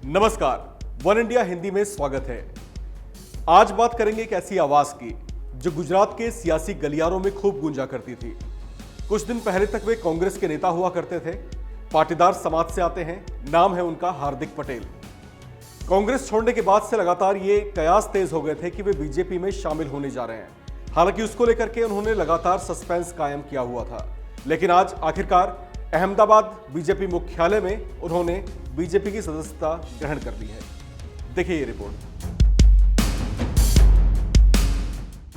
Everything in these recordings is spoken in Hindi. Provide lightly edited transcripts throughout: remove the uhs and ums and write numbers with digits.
नमस्कार, वन इंडिया हिंदी में स्वागत है। आज बात करेंगे एक ऐसी आवाज की जो गुजरात के सियासी गलियारों में खूब गूंजा करती थी। कुछ दिन पहले तक वे कांग्रेस के नेता हुआ करते थे। पाटीदार समाज से आते हैं, नाम है उनका हार्दिक पटेल। कांग्रेस छोड़ने के बाद से लगातार ये कयास तेज हो गए थे कि वे बीजेपी में शामिल होने जा रहे हैं। हालांकि उसको लेकर के उन्होंने लगातार सस्पेंस कायम किया हुआ था, लेकिन आज आखिरकार अहमदाबाद बीजेपी मुख्यालय में उन्होंने बीजेपी की सदस्यता ग्रहण कर ली है। देखिए ये रिपोर्ट।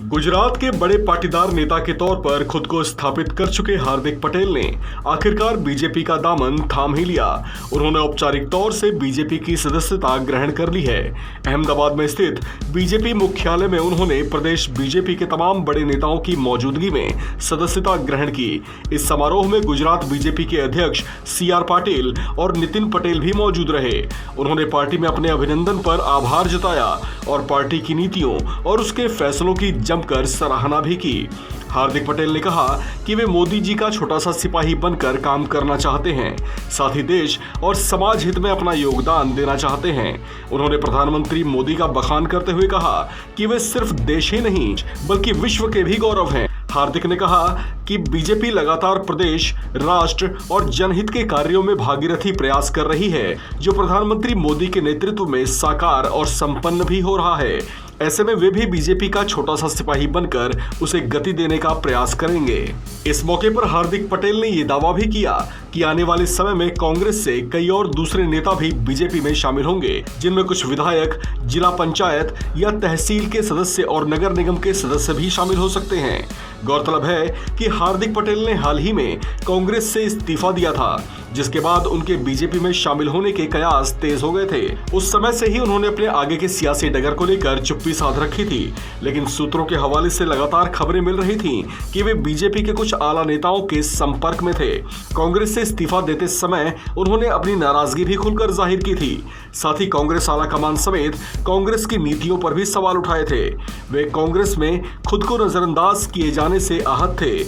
गुजरात के बड़े पाटीदार नेता के तौर पर खुद को स्थापित कर चुके हार्दिक पटेल ने आखिरकार बीजेपी का दामन थाम ही लिया। उन्होंने औपचारिक तौर से बीजेपी की सदस्यता ग्रहण कर ली है। अहमदाबाद में स्थित बीजेपी मुख्यालय में उन्होंने प्रदेश बीजेपी के तमाम बड़े नेताओं की मौजूदगी में सदस्यता ग्रहण की। इस समारोह में गुजरात बीजेपी के अध्यक्ष CR पाटिल और नितिन पटेल भी मौजूद रहे। उन्होंने पार्टी में अपने अभिनंदन पर आभार जताया और पार्टी की नीतियों और उसके फैसलों की जमकर सराहना भी की। हार्दिक पटेल ने कहा कि वे मोदी जी का छोटा सा सिपाही बनकर काम करना चाहते हैं, साथ ही देश और समाज हित में अपना योगदान देना चाहते हैं। उन्होंने प्रधानमंत्री मोदी का बखान करते हुए कहा कि वे सिर्फ देश ही नहीं बल्कि विश्व के भी गौरव हैं। हार्दिक ने कहा कि बीजेपी लगातार प्रदेश, राष्ट्र और जनहित के कार्यों में भागीरथी प्रयास कर रही है, जो प्रधानमंत्री मोदी के नेतृत्व में साकार और संपन्न भी हो रहा है। ऐसे में वे भी बीजेपी का छोटा सा सिपाही बनकर उसे गति देने का प्रयास करेंगे। इस मौके पर हार्दिक पटेल ने यह दावा भी किया कि आने वाले समय में कांग्रेस से कई और दूसरे नेता भी बीजेपी में शामिल होंगे, जिनमें कुछ विधायक, जिला पंचायत या तहसील के सदस्य और नगर निगम के सदस्य भी शामिल हो सकते हैं। गौरतलब है कि हार्दिक पटेल ने हाल ही में कांग्रेस से इस्तीफा दिया था, जिसके बाद उनके बीजेपी में शामिल होने के कयास तेज हो गए थे। उस समय से ही उन्होंने अपने आगे के सियासी डगर को लेकर चुप्पी साध रखी थी, लेकिन सूत्रों के हवाले से लगातार खबरें मिल रही थीं कि वे बीजेपी के कुछ आला नेताओं के संपर्क में थे। कांग्रेस से इस्तीफा देते समय उन्होंने अपनी नाराजगी भी खुलकर जाहिर की थी। साथ ही कांग्रेस आला कमान समेत कांग्रेस की नीतियों पर भी सवाल उठाए थे। वे कांग्रेस में खुद को नजरअंदाज किए जाने से आहत थे।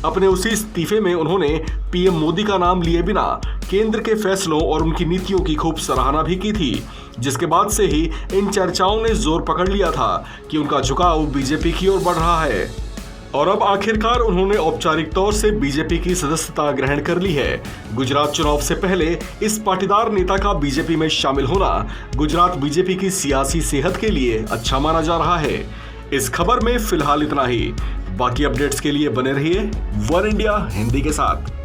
अपने उसी इस्तीफे में उन्होंने पीएम मोदी का नाम लिए बिना केंद्र के फैसलों और उनकी नीतियों की खूब सराहना भी की थी, जिसके बाद से ही इन चर्चाओं ने जोर पकड़ लिया था कि उनका झुकाव बीजेपी की ओर बढ़ रहा है। और अब आखिरकार उन्होंने औपचारिक तौर से बीजेपी की सदस्यता ग्रहण कर ली है। गुजरात चुनाव से पहले इस पाटीदार नेता का बीजेपी में शामिल होना गुजरात बीजेपी की सियासी सेहत के लिए अच्छा माना जा रहा है। इस खबर में फिलहाल इतना ही। बाकी अपडेट्स के लिए बने रहिए वन इंडिया हिंदी के साथ।